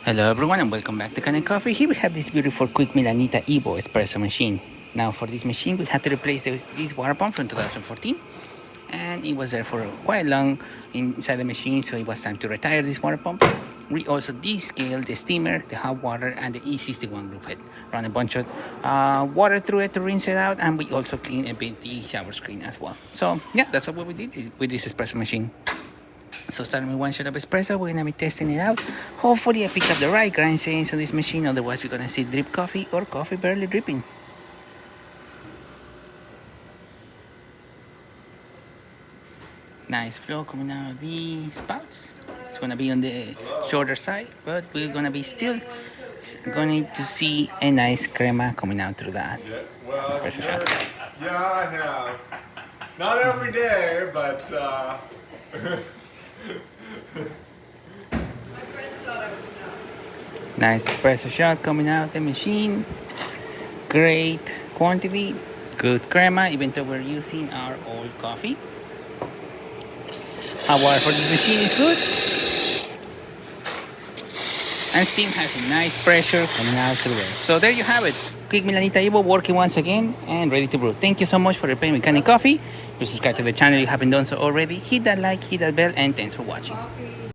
Hello everyone and welcome back to Kanen Coffee. Here we have this beautiful quick Milanita Evo espresso machine. Now for this machine we had to replace this water pump from 2014 and it was there for quite long inside the machine, so it was time to retire this water pump. We also descaled the steamer, the hot water and the E61 group head. Run a bunch of water through it to rinse it out, and we also cleaned a bit the shower screen as well. So yeah, that's what we did with this espresso machine. So starting with one shot of espresso, we're gonna be testing it out. Hopefully I pick up the right grind settings on this machine, otherwise we're gonna see drip coffee or coffee barely dripping. Nice flow coming out of the spouts. It's gonna be on the shorter side, but we're gonna be still going to see a nice crema coming out through that espresso shot. Yeah, I have. Not every day, but Nice espresso shot coming out of the machine. Great quantity, good crema, even though we're using our old coffee. Hot water for this machine is good. And steam has a nice pressure coming out through there. So there you have it. Quick Milanita Evo working once again and ready to brew. Thank you so much for replaying with Kanen Coffee. If you subscribe to the channel if you haven't done so already, hit that like, hit that bell, and thanks for watching.